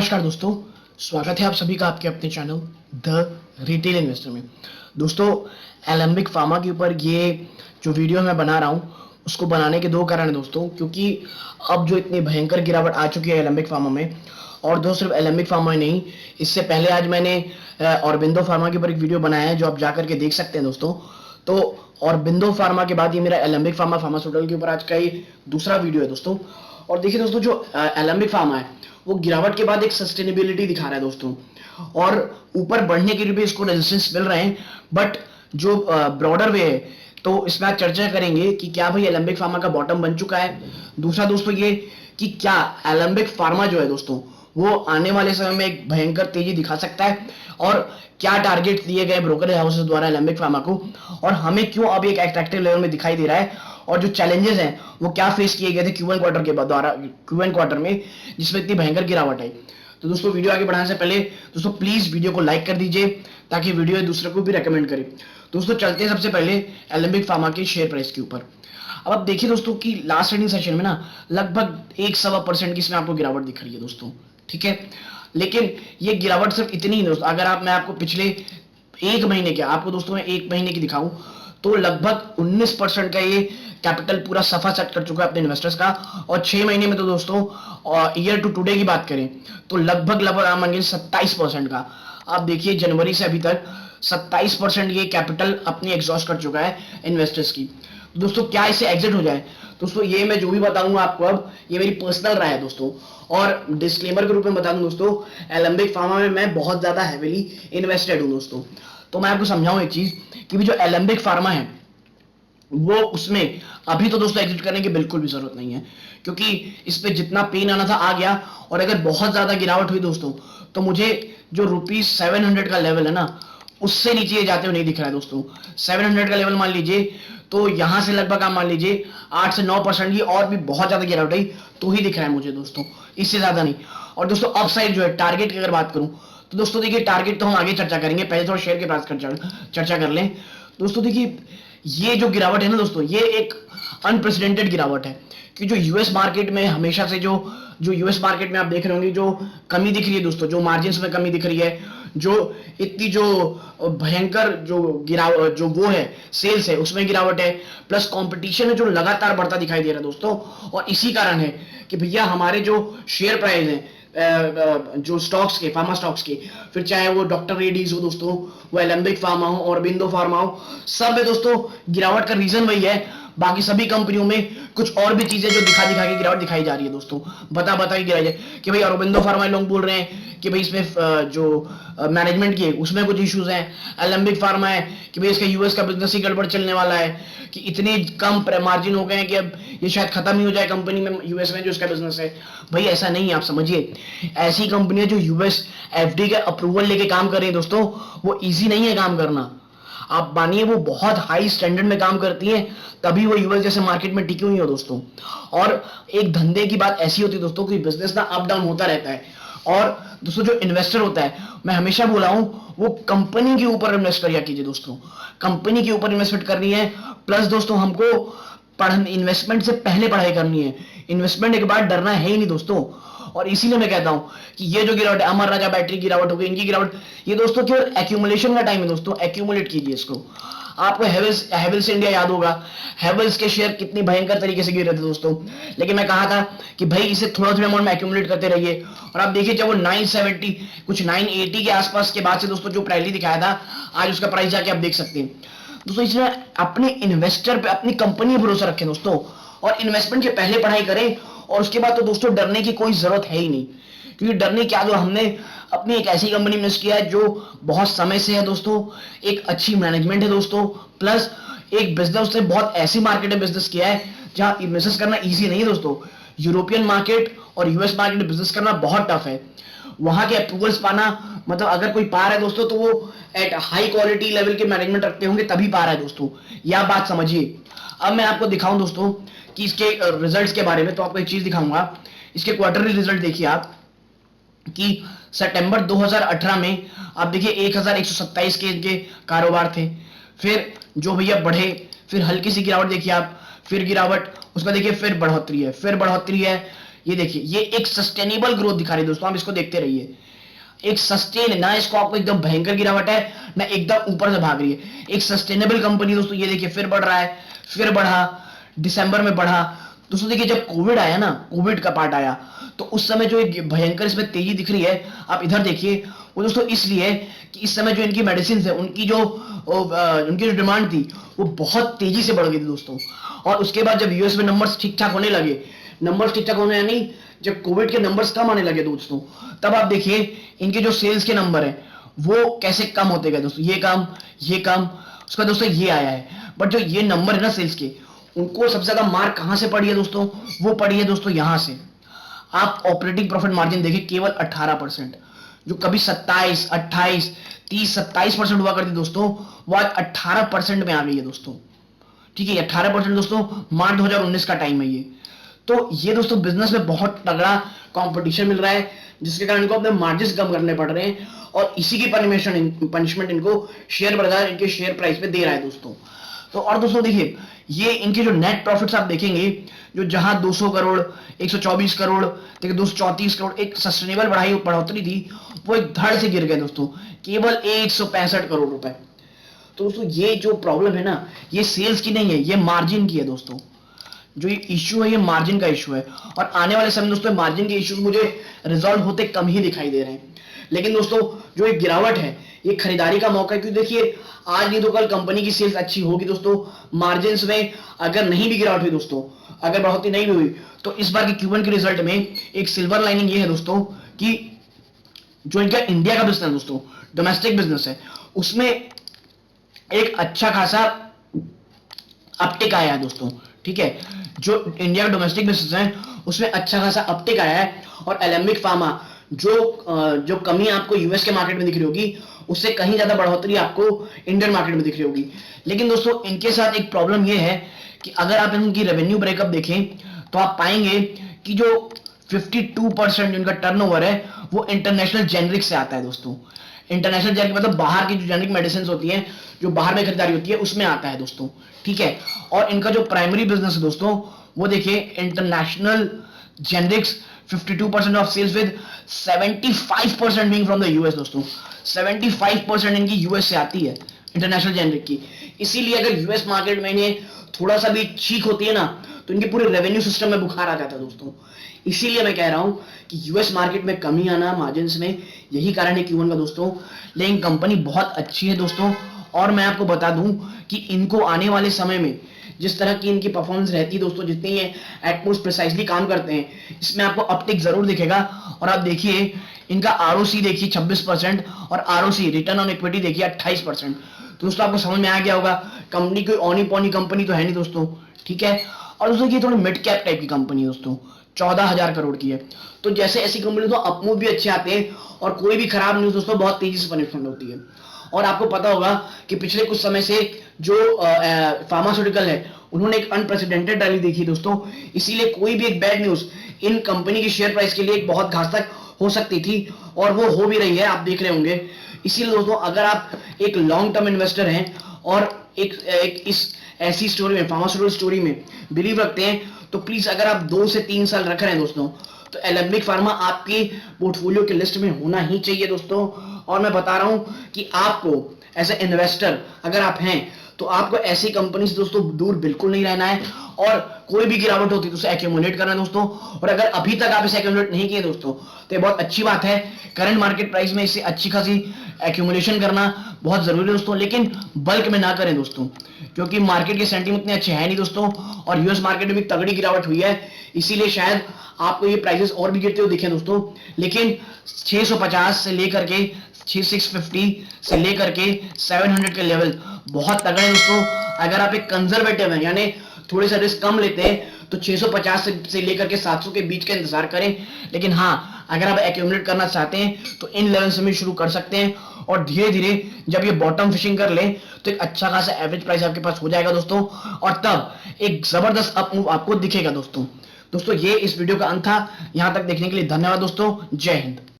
नमस्कार दोस्तों, स्वागत है आप सभी का आपके अपने चैनल द रिटेल इन्वेस्टर में। दोस्तों, एलेम्बिक फार्मा के ऊपर ये जो वीडियो मैं बना रहा हूँ उसको बनाने के दो कारण है दोस्तों, क्योंकि अब जो इतनी भयंकर गिरावट आ चुकी है एलेम्बिक फार्मा में, और दोस्तों सिर्फ एलेम्बिक फार्मा ही नहीं, इससे पहले आज मैंने ऑरबिंदो फार्मा के ऊपर एक वीडियो बनाया है जो आप जाकर के देख सकते हैं दोस्तों। तो ऑरबिंदो फार्मा के बाद ये मेरा एलेम्बिक फार्मा फार्मास्यूटिकल के ऊपर आज का ये दूसरा वीडियो है दोस्तों। और देखिए दोस्तों, जो एलेम्बिक फार्मा है वो गिरावट के बाद एक सस्टेनेबिलिटी दिखा रहा है दोस्तों, और ऊपर बढ़ने के लिए भी इसको रेजिस्टेंस मिल रहे हैं। बट जो ब्रॉडर वे है, तो इसमें आज चर्चा करेंगे कि क्या भाई एलेम्बिक फार्मा का बॉटम बन चुका है। दूसरा दोस्तों ये कि क्या एलेम्बिक फार्मा जो है दोस्तों वो आने वाले समय में एक भयंकर तेजी दिखा सकता है, और क्या टारगेट दिए गए ब्रोकर हाउसेस द्वारा एलेम्बिक फार्मा को, और हमें क्यों अब एक अट्रैक्टिव लेवल में दिखाई दे रहा है, और जो चैलेंजेस हैं वो क्या फेस किए गए थे Q1 क्वार्टर के द्वारा Q1 क्वार्टर में, जिसमें इतनी भयंकर गिरावट आई। तो दोस्तों वीडियो आगे बढ़ाने से पहले दोस्तों प्लीज वीडियो को लाइक कर दीजिए ताकि वीडियो दूसरे को भी रेकमेंड करे। दोस्तों चलते हैं सबसे पहले एलेम्बिक फार्मा के शेयर प्राइस के ऊपर। अब आप देखिए दोस्तों कि लास्ट ट्रेडिंग सेशन में ना लगभग 1.25% की इसमें आपको गिरावट दिख रही है दोस्तों, ठीक है। लेकिन ये गिरावट सिर्फ इतनी ही दोस्तों, अगर मैं आपको पिछले एक महीने के आपको दोस्तों मैं एक महीने की दिखाऊं तो लगभग 19% का ये कैपिटल पूरा सफा सेट कर चुका है अपने इन्वेस्टर्स का। और 6 महीने में तो दोस्तों ईयर टू टुडे की बात करें तो लगभग आप मान लीजिए 27% का, आप देखिए जनवरी से अभी तक 27% ये कैपिटल अपनी एग्जॉस्ट कर चुका है इन्वेस्टर्स की। तो दोस्तों क्या इससे एग्जिट हो जाए? दोस्तों ये मैं जो भी बताऊंगा आपको अब ये मेरी पर्सनल राय है दोस्तों, और डिस्क्लेमर के रूप में बता दूं दोस्तों, एलेम्बिक फार्मा में मैं बहुत ज्यादा हेविली इन्वेस्टेड हूं दोस्तों। तो मैं आपको समझाऊं एक चीज कि भी जो एलेम्बिक फार्मा है वो उसमें अभी तो दोस्तों एग्जिट करने की बिल्कुल भी जरूरत नहीं है, क्योंकि इस पे जितना पेन आना था आ गया। और अगर बहुत ज्यादा गिरावट हुई दोस्तों तो मुझे जो ₹700 का लेवल है ना उससे नीचे जाते हुए नहीं दिख रहा है दोस्तों। 700 का लेवल मान लीजिए तो यहां से लगभग आप मान लीजिए 8 से 9% की और भी बहुत ज्यादा गिरावट आई तो ही दिख रहा है मुझे दोस्तों, इससे ज्यादा नहीं। और दोस्तों अपसाइड जो है टारगेट की अगर बात करूं तो दोस्तों देखिए टारगेट तो हम आगे चर्चा करेंगे, पहले थोड़ा शेयर के पास चर्चा कर लें। दोस्तों देखिए ये जो गिरावट है ना दोस्तों ये एक अनप्रेसिडेंटेड गिरावट है, कि जो यूएस मार्केट में हमेशा से जो यूएस मार्केट में आप देख रहे होंगे जो कमी दिख रही है दोस्तों, जो मार्जिन्स में कमी दिख रही है, जो इतनी जो भयंकर जो गिरावट जो वो है सेल्स है उसमें गिरावट है, प्लस कंपटीशन है जो लगातार बढ़ता दिखाई दे रहा है दोस्तों। और इसी कारण है कि भैया हमारे जो शेयर प्राइस है जो स्टॉक्स के फार्मा स्टॉक्स के, फिर चाहे वो डॉक्टर रेड्डीज हो दोस्तों, वो एलेम्बिक फार्मा हो, ऑरबिंदो फार्मा हो, सब में दोस्तों गिरावट का रीजन वही है। बाकी सभी कंपनियों में कुछ और भी चीजें जो दिखा के गिरावट दिखाई जा रही है दोस्तों, बता के गिराई जाए कि भाई ऑरबिंदो फार्मा लोग बोल रहे हैं कि भाई इसमें जो मैनेजमेंट की है उसमें कुछ इश्यूज हैं। एलेम्बिक फार्मा है कि भाई इसका यूएस का बिजनेस ही गड़बड़ चलने वाला है, कि इतने कम मार्जिन हो गए हैं कि अब ये शायद खत्म ही हो जाए कंपनी में यूएस में जो इसका बिजनेस है। भाई ऐसा नहीं है, आप समझिए ऐसी कंपनियां जो यूएस एफडी का अप्रूवल लेके काम कर रही है दोस्तों वो इजी नहीं है काम करना। आप मानिए वो बहुत हाई स्टैंडर्ड में काम करती हैं तभी वो यूएस जैसे मार्केट में टिकी हुई हो दोस्तों। और एक धंधे की बात ऐसी होती है दोस्तों कि बिजनेस ना अप डाउन होता रहता है, और दोस्तों जो इन्वेस्टर होता है मैं हमेशा बोला हूं वो कंपनी के ऊपर इन्वेस्ट करिए कीजिए दोस्तों, कंपनी के ऊपर इन्वेस्टमेंट करनी है। प्लस दोस्तों हमको इन्वेस्टमेंट से पहले पढ़ाई करनी है, इन्वेस्टमेंट के बाद डरना है ही नहीं दोस्तों। और इसीलिए मैं कहता हूं कि ये जो गिरावट है, अमर राजा बैटरी गिरावट हो गई, इनकी गिरावट, ये दोस्तों केवल एक्यूमुलेशन का टाइम है दोस्तों, एक्यूमुलेट कीजिए इसको। आपको हेवल्स इंडिया याद होगा, हेवल्स के शेयर कितनी भयंकर तरीके से गिर रहे थे दोस्तों, लेकिन मैं कहा था कि भाई इसे थोड़ा थोड़ा अमाउंट में एक्यूमुलेट करते रहिए। और आप देखिए जब वो 970 कुछ 980 के आसपास के बाद से दोस्तों जो प्राइस दिखाया था, आज उसका प्राइस जाके आप देख सकते हैं दोस्तों। इसलिए अपने इन्वेस्टर पे, अपनी कंपनी पर भरोसा रखें दोस्तों, और इन्वेस्टमेंट के पहले पढ़ाई करें, और उसके बाद तो दोस्तों डरने की कोई जरूरत है ही नहीं। क्योंकि डरने क्या, जो हमने अपनी एक ऐसी कंपनी में इन्वेस्ट किया है जो बहुत समय से है दोस्तों, एक अच्छी मैनेजमेंट है दोस्तों, प्लस एक बिजनेस उसने बहुत ऐसी मार्केट में बिजनेस किया है जहां बिजनेस करना इजी नहीं है दोस्तों। यूरोपियन मार्केट और यूएस मार्केट में बिजनेस करना बहुत टफ है, वहां के अप्रूवल्स पाना, मतलब अगर कोई पा रहा है दोस्तों तो वो एट हाई क्वालिटी लेवल के मैनेजमेंट रखते होंगे तभी पा रहा है दोस्तों, यह बात समझिए। अब मैं आपको दिखाऊं दोस्तों कि इसके रिजल्ट्स के बारे में, तो आपको एक चीज दिखाऊंगा, इसके क्वार्टरली रिजल्ट देखिए आप, कि सितंबर 2018 में आप देखिए 1127 के इनके कारोबार थे, फिर जो भैया बढ़े, फिर हल्की सी गिरावट देखिए आप, फिर गिरावट, उसका देखिए फिर बढ़ोतरी है, फिर बढ़ोतरी है, ये देखिए, ये एक सस्टेनेबल ग्रोथ दिखा रही है दोस्तों, आप इसको देखते रहिए। एक सस्टेन, ना इसको आपको एकदम भयंकर गिरावट है, ना एकदम ऊपर से भाग रही है, एक सस्टेनेबल कंपनी दोस्तों। ये देखिए फिर बढ़ रहा है, फिर बढ़ा, दिसंबर में बढ़ा। दोस्तों देखिए, जब कोविड आया ना, कोविड का पार्ट आया, तो उस समय जो एक भयंकर इसमें तेजी दिख रही है, आप इधर देखिए, वो दोस्तों इसलिए कि इस समय जो इनकी मेडिसिन है, उनकी जो डिमांड थी वो बहुत तेजी से बढ़ गई थी दोस्तों। और उसके बाद जब यूएस में नंबर्स ठीक ठाक होने लगे, नंबर्स ठीक ठाक होने यानी जब कोविड के नंबर्स कम आने लगे दोस्तों, तब आप देखिए इनके जो सेल्स के नंबर है वो कैसे कम होते गए दोस्तों। ये कम, उसका दोस्तों ये आया है। बट जो ये नंबर है ना सेल्स के, उनको सबसे ज्यादा मार कहां से पड़ी है दोस्तों? वो पड़ी है दोस्तों यहां से। आप ऑपरेटिंग प्रॉफिट मार्जिन देखिए, केवल 18%, जो कभी 27, 28, 30, 27% हुआ करती दोस्तों, वो आज 18% में आ गई है दोस्तों। ठीक है, 18% दोस्तों, मार्च 2019 का टाइम है ये। तो ये दोस्तों बिजनेस में बहुत तगड़ा कंपटीशन मिल रहा है, जिसके कारण इनको अपने मार्जिन कम करने पड़ रहे हैं, और इसी की पनिशमेंट इनको शेयर बाजार इनके शेयर प्राइस पे दे रहा है दोस्तों। तो और दोस्तों देखिए, ये इनके जो नेट प्रॉफिट्स आप देखेंगे, जो जहां 200 करोड़, 124 करोड़, देखिए 234 करोड़ एक सस्टेनेबल बढ़ोतरी थी, वो एक धड़ से गिर गए दोस्तों, केवल 165 करोड़ रुपए। तो दोस्तों ये जो प्रॉब्लम है ना, ये सेल्स की नहीं है, ये मार्जिन की है दोस्तों। जो ये इश्यू है, ये मार्जिन का इश्यू है, और आने वाले समय दोस्तों मार्जिन के इश्यूज मुझे रिजॉल्व होते कम ही दिखाई दे रहे हैं। लेकिन दोस्तों जो एक गिरावट है, ये खरीदारी का मौका है, क्योंकि देखिए आज नहीं तो कल कंपनी की सेल्स अच्छी होगी दोस्तों। मार्जिन में अगर नहीं भी गिरावट हुई दोस्तों, अगर बढ़ोतरी नहीं भी हुई, तो इस बार की Q1 के रिजल्ट में एक सिल्वर लाइनिंग ये है दोस्तों कि जो इनका इंडिया का बिजनेस है दोस्तों, डोमेस्टिक बिजनेस है, उसमें एक अच्छा खासा अपटिक आया है दोस्तों। ठीक है, जो इंडिया का डोमेस्टिक बिजनेस है उसमें अच्छा खासा अपटिक आया है, और एलेम्बिक फार्मा जो कमी आपको यूएस के मार्केट में दिख रही होगी, उससे कहीं ज्यादा बढ़ोतरी आपको इंडियन मार्केट में दिख रही होगी। लेकिन दोस्तों इनके साथ एक प्रॉब्लम यह है कि अगर आप इनकी रेवेन्यू ब्रेकअप देखें, तो आप पाएंगे कि जो 52% जो इनका टर्नओवर है वो इंटरनेशनल जेनरिक से आता है दोस्तों। इंटरनेशनल जेनरिक मतलब बाहर की जो जेनरिक मेडिसिन होती हैं, जो बाहर में खरीदारी होती है, उसमें आता है दोस्तों। ठीक है, और इनका जो प्राइमरी बिजनेस है दोस्तों, वो देखिए international generics 52% of sales with 75% being from the US दोस्तों। 75% इनकी यूएस से आती है इंटरनेशनल जेनरिक की। इसीलिए अगर यूएस मार्केट में इन्हें थोड़ा सा भी चीख होती है ना, तो इनके पूरे रेवेन्यू सिस्टम में बुखार आ जाता है दोस्तों। इसीलिए मैं कह रहा हूं कि यूएस मार्केट में कमी आना मार्जिन में, यही कारण है Q1 का दोस्तों। लेकिन कंपनी बहुत अच्छी है दोस्तों, और मैं आपको बता दूं कि इनको आने वाले समय में जिस तरह की इनकी परफॉर्मेंस रहती है दोस्तों, जितनी ये एटमोस्ट प्रिसाइजली काम करते हैं, इसमें आपको अपटिक जरूर दिखेगा। और आप देखिए इनका आरओसी देखिए 26%, और आरओसी रिटर्न ऑन इक्विटी देखिए 28%। तो दोस्तों आपको समझ में आ गया होगा, कंपनी कोई औनी पौनी कंपनी तो है नहीं दोस्तों। ठीक है, और दोस्तों ये थोड़ी मिड कैप टाइप की कंपनी है दोस्तों, 14,000 करोड़ की है। तो जैसे ऐसी कंपनी तो अपमूव भी अच्छे आते हैं, और कोई भी खराब न्यूज दोस्तों बहुत तेजी से पनिशमेंट होती है। और आपको पता होगा कि पिछले कुछ समय से जो फार्मास्यूटिकल है, उन्होंने एक अनप्रेसिडेंटेड रैली देखी दोस्तों। इसीलिए कोई भी एक बैड न्यूज इन कंपनी की शेयर प्राइस के लिए एक बहुत घातक हो सकती थी, और वो हो भी रही है, आप देख रहे होंगे। इसीलिए दोस्तों अगर आप एक लॉन्ग टर्म इन्वेस्टर हैं और एक इस ऐसी स्टोरी में, फार्मास्यूटिकल स्टोरी में बिलीव रखते हैं, तो प्लीज अगर आप 2 से 3 साल रख रहे हैं दोस्तों, तो एलेम्बिक फार्मा आपकी पोर्टफोलियो की लिस्ट में होना ही चाहिए दोस्तों। और मैं बता रहा हूं कि आपको एज ए इन्वेस्टर अगर आप हैं, तो आपको ऐसी कंपनी से दोस्तों दूर बिल्कुल नहीं रहना है, और कोई भी गिरावट होती है तो उसे एक्यूमुलेट करना है दोस्तों। और अगर अभी तक आप इसे एक्यूमुलेट नहीं किए दोस्तों, तो ये बहुत अच्छी बात है। करंट मार्केट प्राइस में इसे अच्छी खासी एक्यूमुलेशन करना बहुत जरूरी है दोस्तों, लेकिन बल्क में ना करें दोस्तों, क्योंकि मार्केट के सेंटीमेंट उतने अच्छे हैं नहीं दोस्तों, और यूएस मार्केट में भी तगड़ी गिरावट हुई है। इसीलिए शायद आपको ये प्राइसेस और भी गिरते हुए दिखे दोस्तों। लेकिन 650 से लेकर के 650 से लेकर के 700 के लेवल बहुत तगड़े हैं दोस्तों। अगर आप एक कंजर्वेटिव हैं, यानी थोड़े सा रिस्क कम लेते हैं, तो 650 से लेकर के 700 के बीच का इंतजार करें। लेकिन हाँ, अगर आप एक्यूमुलेट करना चाहते हैं तो इन लेवल से भी शुरू कर सकते हैं, और धीरे धीरे जब ये बॉटम फिशिंग कर ले, तो एक अच्छा खासा एवरेज प्राइस आपके पास हो जाएगा दोस्तों, और तब एक जबरदस्त अप मूव आपको दिखेगा दोस्तों। दोस्तों ये इस वीडियो का अंत था। यहां तक देखने के लिए धन्यवाद दोस्तों। जय हिंद।